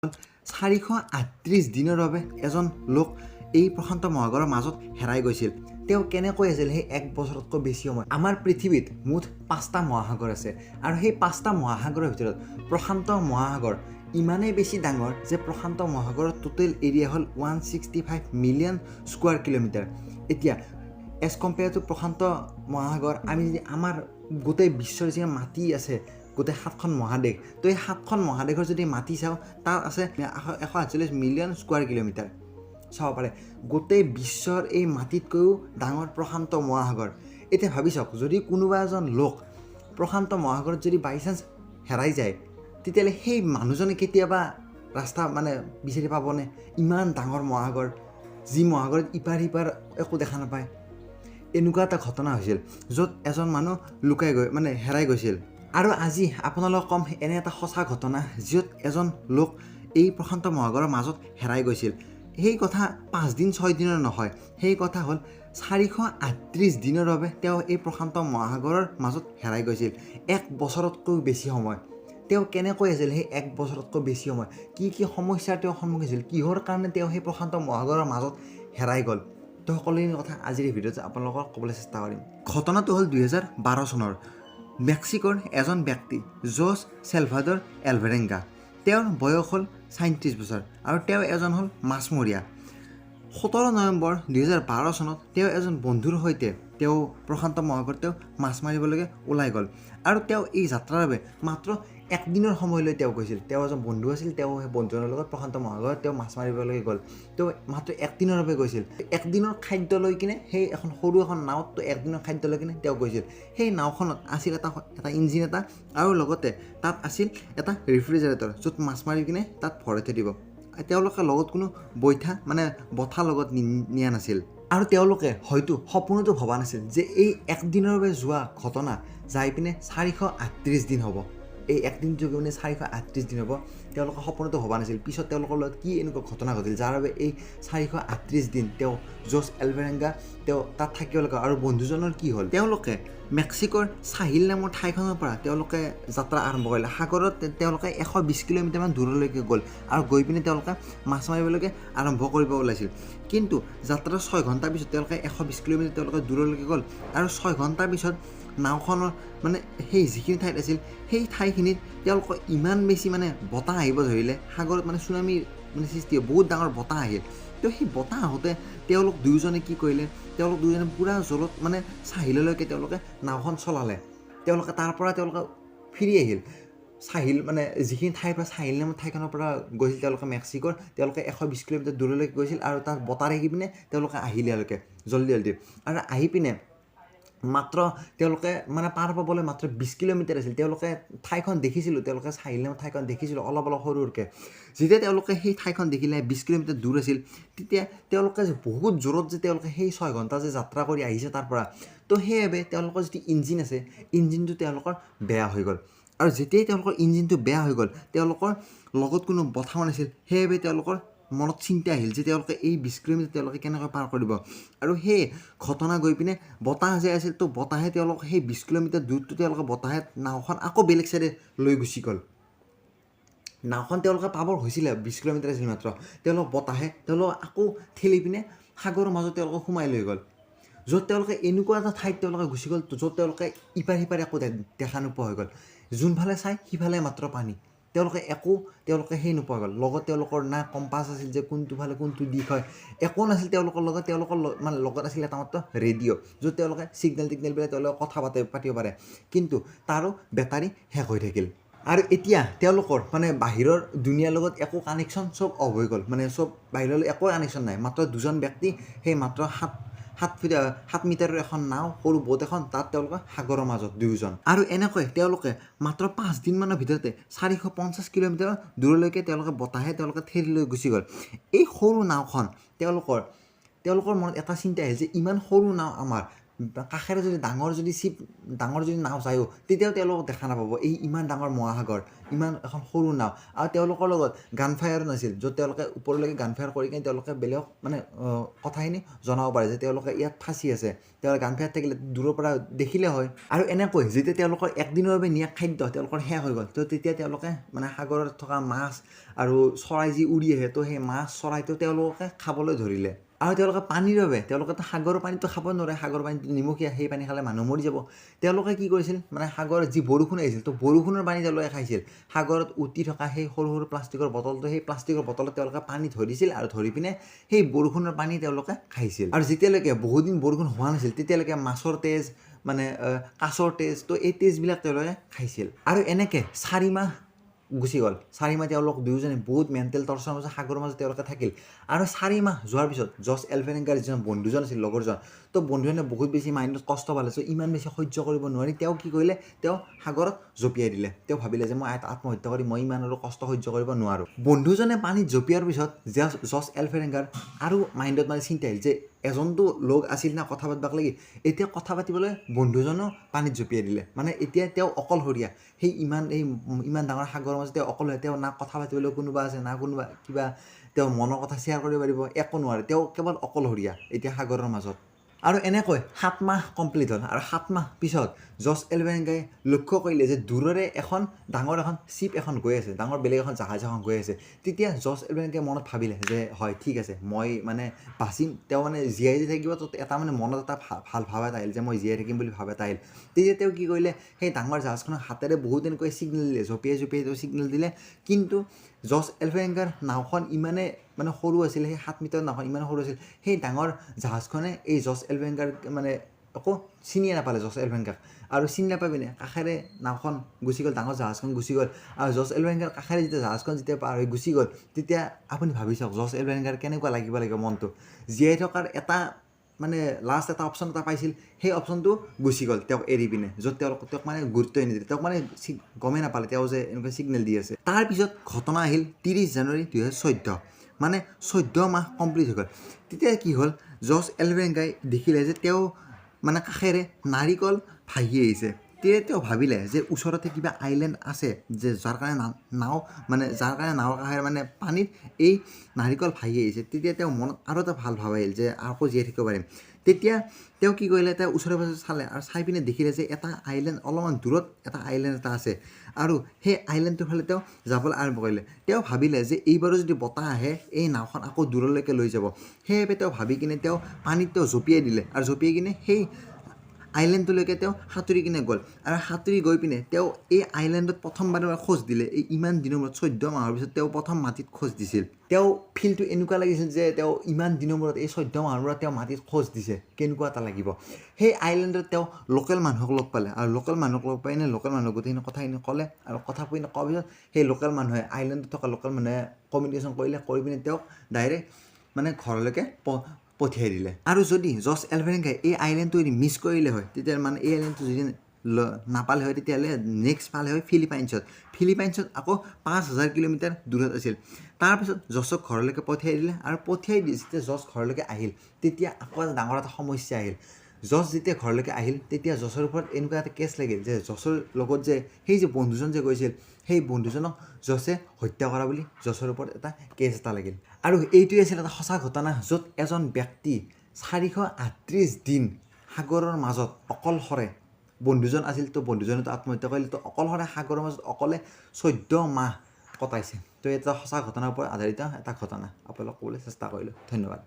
438 দিনৰ বাবে এজন লোক এই প্ৰশান্ত মহাসাগৰৰ মাজত হেৰাই গৈছিল। তেওঁ কেনেকৈ আছিল সেই এক বছৰতকৈ বেছি সময়? আমাৰ পৃথিৱীত মুঠ 5টা মহাসাগৰ আছে আৰু সেই 5টা মহাসাগৰৰ ভিতৰত প্ৰশান্ত মহাসাগৰ ইমানেই বেছি ডাঙৰ যে প্ৰশান্ত মহাসাগৰৰ টোটেল এৰিয়া হ'ল 165 মিলিয়ন স্কোৱাৰ কিলোমিটাৰ। এতিয়া এজ কম্পেয়াৰ টু প্ৰশান্ত মহাসাগৰ আমি যদি আমাৰ গোটেই বিশ্বৰ যি মাটি আছে গোটেই 7খন মহাদেশ, তো এই 7খন মহাদেশৰ যদি মাটি চাওঁ তাত আছে 148 মিলিয়ন স্কোৱাৰ কিলোমিটাৰ। চাব পাৰে গোটেই বিশ্বৰ এই মাটিতকৈও ডাঙৰ প্ৰশান্ত মহাসাগৰ। এতিয়া ভাবি চাওক, যদি কোনোবা এজন লোক প্ৰশান্ত মহাসাগৰত যদি বাই চান্স হেৰাই যায়, তেতিয়াহ'লে সেই মানুহজনে কেতিয়াবা ৰাস্তা বিচাৰি পাবনে? ইমান ডাঙৰ মহাসাগৰ, যি মহাসাগৰত ইপাৰ সিপাৰ একো দেখা নাপায়। এনেকুৱা এটা ঘটনা হৈছিল য'ত এজন মানুহ লুকাই হেৰাই গৈছিল। আৰু আজি আপোনালোকক ক'ম এনে এটা সঁচা ঘটনা য'ত এজন লোক এই প্ৰশান্ত মহাসাগৰৰ মাজত হেৰাই গৈছিল। সেই কথা 5 দিন 6 দিনৰ নহয়, সেই কথা হ'ল 438 দিনৰ বাবে তেওঁ এই প্ৰশান্ত মহাসাগৰৰ মাজত হেৰাই গৈছিল। 1 বছৰতকৈ বেছি সময়। তেওঁ কেনেকৈ আছিল সেই 1 বছৰতকৈ বেছি সময়? কি কি সমস্যাৰ তেওঁ সন্মুখীন হৈছিল? কিহৰ কাৰণে তেওঁ সেই প্ৰশান্ত মহাসাগৰৰ মাজত হেৰাই গ'ল? তো সকলোখিনি কথা আজিৰ এই ভিডিঅ'ত আপোনালোকক ক'বলৈ চেষ্টা কৰিম। ঘটনাটো হ'ল 2012 চনৰ মেক্সিকোৰ এজন ব্যক্তি জ'ছ salvador alvarenga। তেওঁৰ বয়স হ'ল 37 বছৰ আৰু তেওঁ এজন হ'ল মাছমৰীয়া। 17 নৱেম্বৰ 2012 চনত তেওঁ এজন বন্ধুৰ সৈতে তেওঁ প্ৰশান্ত মহাসাগৰত তেওঁ মাছ মাৰিবলৈকে ওলাই গ'ল আৰু তেওঁ এই যাত্ৰাৰ বাবে মাত্ৰ 1 দিনৰ সময়লৈ তেওঁ গৈছিল। তেওঁ এজন বন্ধু আছিল, তেওঁ সেই বন্ধুজনৰ লগত প্ৰশান্ত মহাসাগৰত তেওঁ মাছ মাৰিবলৈকে গ'ল। তেওঁ মাত্ৰ 1 দিনৰ বাবে গৈছিল। 1 দিনৰ খাদ্য লৈ কিনে সেই সৰু এখন নাৱত 1 দিনৰ খাদ্য লৈ কিনে তেওঁ গৈছিল। সেই নাওখনত আছিল এটা ইঞ্জিন এটা আৰু লগতে তাত আছিল এটা ৰেফ্ৰিজাৰেটৰ য'ত মাছ মাৰি কিনে তাত ভৰাই থৈ দিব। তেওঁলোকে লগত কোনো বঠা লগত নিয়া নাছিল আৰু তেওঁলোকে হয়তো সপোনতো ভবা নাছিল যে এই 1 দিনৰ বাবে যোৱা ঘটনা যাই পিনে 438 দিন হ'ব। এই 1 দিন যোগে 438 দিন হ'ব, তেওঁলোকে সপোনতো ভবা নাছিল। পিছত তেওঁলোকৰ লগত কি এনেকুৱা ঘটনা ঘটিল যাৰ বাবে এই 438 দিন তেওঁ জ'ছ এলভাৰেঙ্গা তেওঁ তাত থাকিব লগা। আৰু বন্ধুজনৰ কি হ'ল? তেওঁলোকে মেক্সিকোৰ চাহিল নামৰ ঠাইখনৰ পৰা তেওঁলোকে যাত্ৰা আৰম্ভ কৰিলে। সাগৰত তেওঁলোকে 120 কিলোমিটাৰমান দূৰলৈকে গ'ল আৰু গৈ পিনে তেওঁলোকে মাছ মাৰিবলৈকে আৰম্ভ কৰিব ওলাইছিল। কিন্তু যাত্ৰাৰ 6 ঘণ্টাৰ পিছত তেওঁলোকে 120 কিলোমিটাৰ তেওঁলোকে দূৰলৈকে গ'ল আৰু 6 ঘণ্টাৰ পিছত নাওখনৰ সেই যিখিনি ঠাইত আছিল সেই ঠাইখিনিত তেওঁলোকৰ ইমান বেছি বতাহ আহিব ধৰিলে, সাগৰত চুনামীৰ সৃষ্টি বহুত ডাঙৰ বতাহ আহিল। তো সেই বতাহ আহোঁতে তেওঁলোক দুয়োজনে কি কৰিলে, তেওঁলোক দুয়োজনে পূৰা জলত চাহিললৈকে তেওঁলোকে নাওখন চলালে। তেওঁলোকে তাৰ পৰা তেওঁলোকে ফিৰি আহিল। চাহিল যিখিনি ঠাইৰ পৰা চাহিল নামৰ ঠাইখনৰ পৰা গৈছিল তেওঁলোকে মেক্সিকোৰ, তেওঁলোকে 120 কিলোমিটাৰ দূৰলৈকে গৈছিল আৰু তাত বতাহ দেখি পিনে তেওঁলোকে আহিল ইয়ালৈকে জল্দি আৰু আহি পিনে মাত্ৰ তেওঁলোকে পাৰ পাবলৈ মাত্ৰ 20 কিলোমিটাৰ আছিল। তেওঁলোকে ঠাইখন দেখিছিলোঁ, তেওঁলোকে চাহিল নামৰ ঠাইখন দেখিছিলোঁ অলপ সৰুকৈ। যেতিয়া তেওঁলোকে সেই ঠাইখন দেখিলে 20 কিলোমিটাৰ দূৰ আছিল, তেতিয়া তেওঁলোকে বহুত জোৰত তেওঁলোকে সেই 6 ঘণ্টা যাত্ৰা কৰি আহিছে তাৰ পৰা, তো সেইবাবে তেওঁলোকৰ যিটো ইঞ্জিন আছে ইঞ্জিনটো তেওঁলোকৰ বেয়া হৈ গ'ল। আৰু যেতিয়াই তেওঁলোকৰ ইঞ্জিনটো বেয়া হৈ গ'ল, তেওঁলোকৰ লগত কোনো বঠাও নাছিল। সেইবাবে তেওঁলোকৰ মনত চিন্তা আহিল যে তেওঁলোকে এই 20 কিলোমিটাৰ তেওঁলোকে কেনেকৈ পাৰ কৰিব। আৰু সেই ঘটনা গৈ পিনে বতাহ যে আছিল, তো বতাহে তেওঁলোক সেই 20 কিলোমিটাৰ দূৰটো তেওঁলোকে বতাহে নাওখন আকৌ বেলেগ চাইডে লৈ গুচি গ'ল। নাওখন তেওঁলোকে পাবৰ হৈছিলে 20 কিলোমিটাৰ আছিল মাত্ৰ, বতাহে তেওঁলোকক আকৌ ঠেলি পিনে সাগৰৰ মাজত তেওঁলোকক সোমাই লৈ গ'ল। য'ত তেওঁলোকে এনেকুৱা এটা ঠাইত তেওঁলোকে গুচি গ'ল য'ত তেওঁলোকে ইপাৰ সিপাৰ একো দেখা নোপোৱা হৈ গ'ল। যোনফালে চাই সিফালে মাত্ৰ পানী। তেওঁলোকে সেই নোপোৱা গ'ল। লগত তেওঁলোকৰ না কম্পাছ আছিল যে কোনটো ফালে কোনটো দিশ হয়, একো নাছিল তেওঁলোকৰ লগত। তেওঁলোকৰ লগত আছিল এটা মাত্ৰ ৰেডিঅ' য'ত তেওঁলোকে ছিগনেল পেলাই তেওঁলোকে কথা পাতিব পাৰে, কিন্তু তাৰো বেটাৰী শেষ হৈ থাকিল। আৰু এতিয়া তেওঁলোকৰ বাহিৰৰ দুনিয়াৰ লগত একো কানেকশ্যন চব অফ হৈ গ'ল। চব বাহিৰলৈ একো কানেকশ্যন নাই। মাত্ৰ 2জন ব্যক্তি সেই মাত্ৰ 7 মিটাৰৰ এখন নাও, সৰু বোট এখন, তাত তেওঁলোকে সাগৰৰ মাজত 2জন। আৰু এনেকৈ তেওঁলোকে মাত্ৰ 5 দিনমানৰ ভিতৰতে 450 কিলোমিটাৰ দূৰলৈকে তেওঁলোকে বতাহে তেওঁলোকে ঠেলি লৈ গুচি গ'ল। এই সৰু নাওখন তেওঁলোকৰ মনত এটা চিন্তা আহিল যে ইমান সৰু নাও আমাৰ কাষেৰে যদি ডাঙৰ যদি নাও যায়ো তেতিয়াও তেওঁলোকক দেখা নাপাব এই ইমান ডাঙৰ মহাসাগৰ, ইমান এখন সৰু নাও। আৰু তেওঁলোকৰ লগত গান ফায়াৰো নাছিল, য'ত তেওঁলোকে ওপৰলৈকে গান ফায়াৰ কৰি কিনে তেওঁলোকে বেলেগক মানে কথাখিনি জনাব পাৰে যে তেওঁলোকে ইয়াত ফাঁচি আছে। তেওঁলোকে গান ফায়াৰ থাকিলে দূৰৰ পৰা দেখিলে হয়। আৰু এনেকৈ যেতিয়া তেওঁলোকৰ একদিনৰ বাবে নিয়া খাদ্য তেওঁলোকৰ শেষ হৈ গ'ল, তো তেতিয়া তেওঁলোকে মানে সাগৰত থকা মাছ আৰু চৰাই যি উৰি আহে, তো সেই মাছ চৰাইটো তেওঁলোকে খাবলৈ ধৰিলে। আৰু তেওঁলোকে পানীৰ বাবে, তেওঁলোকেতো সাগৰৰ পানীটো খাব নোৱাৰে, সাগৰৰ পানীটো নিমখীয়া, সেই পানী খালে মানুহ মৰি যাব। তেওঁলোকে কি কৰিছিল, মানে সাগৰত যি বৰষুণ আহিছিল, তো বৰষুণৰ পানী তেওঁলোকে খাইছিল। সাগৰত উটি থকা সেই সৰু সৰু প্লাষ্টিকৰ বটলটো, সেই প্লাষ্টিকৰ বটলত তেওঁলোকে পানী ধৰিছিল আৰু ধৰি পিনে সেই বৰষুণৰ পানী তেওঁলোকে খাইছিল। আৰু যেতিয়ালৈকে বহুদিন বৰষুণ হোৱা নাছিল তেতিয়ালৈকে মাছৰ তেজ, মানে কাছৰ তেজ, তো এই তেজবিলাক তেওঁলোকে খাইছিল। আৰু এনেকৈ 4 মাহ গুচি গ'ল। 4 মাহ তেওঁলোক দুয়োজনে বহুত মেণ্টেল টৰ্চাৰৰ মাজত সাগৰৰ মাজত তেওঁলোকে থাকিল। আৰু 4 মাহ যোৱাৰ পিছত জছ এলভেৰেংগাৰ যিজন বন্ধুজন আছিল, লগৰজন, তো বন্ধুজনে বহুত বেছি মাইণ্ডত কষ্ট পালে। চ' ইমান বেছি সহ্য কৰিব নোৱাৰি তেওঁ কি কৰিলে, তেওঁ সাগৰত জঁপিয়াই দিলে। তেওঁ ভাবিলে যে মই আত্মহত্যা কৰি মই ইমান আৰু কষ্ট সহ্য কৰিব নোৱাৰোঁ। বন্ধুজনে পানীত জঁপিয়াৰ পিছত জছ এলভেৰেংগাৰ আৰু মাইণ্ডত মানে চিন্তা আহিল যে এজনটো লগ আছিল না কথা পাতিবাক লাগি, এতিয়া কথা পাতিবলৈ বন্ধুজনো পানীত জঁপিয়াই দিলে। মানে এতিয়া তেওঁ অকলশৰীয়া, সেই ইমান ডাঙৰ সাগৰৰ মাজত তেওঁ অকলশৰীয়া। তেওঁ না কথা পাতিবলৈ কোনোবা আছে, না কোনোবা কিবা তেওঁ মনৰ কথা শ্বেয়াৰ কৰিব পাৰিব, একো নোৱাৰে। তেওঁ কেৱল অকলশৰীয়া এতিয়া সাগৰৰ মাজত। আৰু এনেকৈ 7 মাহ কমপ্লিট হ'ল। আৰু 7 মাহ পিছত জছ এলভেৰেংগাই লক্ষ্য কৰিলে যে দূৰৰে ডাঙৰ এখন শ্বিপ এখন গৈ আছে, ডাঙৰ বেলেগ এখন জাহাজ এখন গৈ আছে। তেতিয়া জছ এলভেৰেংগাই মনত ভাবিলে যে হয় ঠিক আছে, মই মানে বাচিম। তেওঁ মানে জীয়াই থাকিব, তো এটা মানে মনত এটা ভাল ভাৱ এটা আহিল যে মই জীয়াই থাকিম বুলি ভাৱ এটা আহিল। তেতিয়া তেওঁ কি কৰিলে, সেই ডাঙৰ জাহাজখনৰ হাতেৰে বহুত এনেকৈ ছিগনেল দিলে, জঁপিয়াই তেওঁ ছিগনেল দিলে। কিন্তু জছ এলভেৰেংগাৰ নাওখন ইমানে মানে সৰু আছিল, সেই 7 মিটাৰ নাওখন ইমান সৰু আছিল, সেই ডাঙৰ জাহাজখনে এই জছ এলভেৰেংগাৰ মানে একো চিনিয়ে নাপালে জছ এলভেৰেংগাক। আৰু চিনি নাপাই পিনে কাষেৰে নাওখন গুচি গ'ল, ডাঙৰ জাহাজখন গুচি গ'ল। আৰু জছ এলভেৰেংগাৰ কাষেৰে যেতিয়া জাহাজখন পাৰ হৈ গুচি গ'ল, তেতিয়া আপুনি ভাবি চাওক জছ এলভেৰেংগাৰ কেনেকুৱা লাগিব মনটো। জীয়াই থকাৰ এটা মানে লাষ্ট এটা অপশ্যন এটা পাইছিল, সেই অপশ্যনটো গুচি গ'ল তেওঁক এৰি পিনে, য'ত তেওঁক মানে গুৰুত্বই নিদিলে, তেওঁক মানে গমেই নাপালে তেওঁ যে এনেকুৱা ছিগনেল দি আছে। তাৰপিছত ঘটনা আহিল 30 জানুৱাৰী 2014, মানে 14 মাহ কমপ্লিট হৈ গ'ল। তেতিয়া কি হ'ল, জছ এলভেৰেংগাই দেখিলে যে তেওঁ মানে কাষেৰে নাৰিকল ভাহি আহিছে। তেতিয়া তেওঁ ভাবিলে যে ওচৰতে কিবা আইলেণ্ড আছে যে যাৰ কাৰণে নাৱৰ কাষেৰে মানে পানীত এই নাৰিকল ভাহি আহিছে। তেতিয়া তেওঁ মনত আৰু এটা ভাল ভাৱ আহিল যে আকৌ জীয়াই থাকিব পাৰিম। তেতিয়া তেওঁ কি কৰিলে, তেওঁ ওচৰে পাজৰে চালে আৰু চাই পিনে দেখিলে যে এটা আইলেণ্ড, অলপমান দূৰত এটা আইলেণ্ড এটা আছে। আৰু সেই আইলেণ্ডটোৰ ফালে তেওঁ যাবলৈ আৰম্ভ কৰিলে। তেওঁ ভাবিলে যে এইবাৰো যদি বতাহ আহে এই নাওখন আকৌ দূৰলৈকে লৈ যাব। সেইবাবে তেওঁ ভাবি কিনে তেওঁ পানীত জঁপিয়াই দিলে। আৰু জঁপিয়াই কিনে সেই আইলেণ্ডটোলৈকে তেওঁ সাঁতুৰি কিনে গ'ল। আৰু সাঁতুৰি গৈ পিনে তেওঁ এই আইলেণ্ডত প্ৰথমবাৰৰ খোজ দিলে। এই ইমান দিনৰ মূৰত 14 মাহৰ পিছত তেওঁ প্ৰথম মাটিত খোজ দিছিল। তেওঁ ফিলটো এনেকুৱা লাগিছিল যে তেওঁ ইমান দিনৰ মূৰত, এই 14 মাহৰ মূৰত তেওঁ মাটিত খোজ দিছে, কেনেকুৱা এটা লাগিব। সেই আইলেণ্ডত তেওঁ লোকেল মানুহক লগ পালে। আৰু লোকেল মানুহক লগ পাই লোকেল মানুহক গোটেইখিনি কথাখিনি ক'লে। আৰু কথা কোৱাৰ পিছত সেই লোকেল মানুহে, আইলেণ্ডত থকা লোকেল মানুহে কমিউনিকেশ্যন কৰিলে, কৰি পিনে তেওঁক ডাইৰেক্ট মানে ঘৰলৈকে পঠিয়াই দিলে। আৰু যদি জছ এলভেৰেংগাই এই আইলেণ্ডটো যদি মিছ কৰিলে হয়, তেতিয়া মানে এই আইলেণ্ডটো যদি নাপালে হয়, তেতিয়াহ'লে নেক্সট পালে হয় ফিলিপাইনছত আকৌ 5000 কিলোমিটাৰ দূৰত আছিল। তাৰপিছত জছক ঘৰলৈকে পঠিয়াই দিলে। আৰু পঠিয়াই দি যেতিয়া জছ ঘৰলৈকে আহিল, তেতিয়া আকৌ এটা ডাঙৰ এটা সমস্যা আহিল। জছ যেতিয়া ঘৰলৈকে আহিল, তেতিয়া জছৰ ওপৰত এনেকুৱা এটা কেছ লাগিল যে জছৰ লগত যে সেই যে বন্ধুজন যে গৈছিল, সেই বন্ধুজনক জছে হত্যা কৰা বুলি জছৰ ওপৰত এটা কেছ এটা লাগিল। আৰু এইটোৱে আছিল এটা সঁচা ঘটনা, য'ত এজন ব্যক্তি 438 দিন সাগৰৰ মাজত অকলশৰে, বন্ধুজন আছিল, তো বন্ধুজনেতো আত্মহত্যা কৰিলে, তো অকলশৰে সাগৰৰ মাজত অকলে 14 মাহ কটাইছে। তো এটা সঁচা ঘটনাৰ ওপৰত আধাৰিত এটা ঘটনা আপোনালোকক ক'বলৈ চেষ্টা কৰিলোঁ। ধন্যবাদ।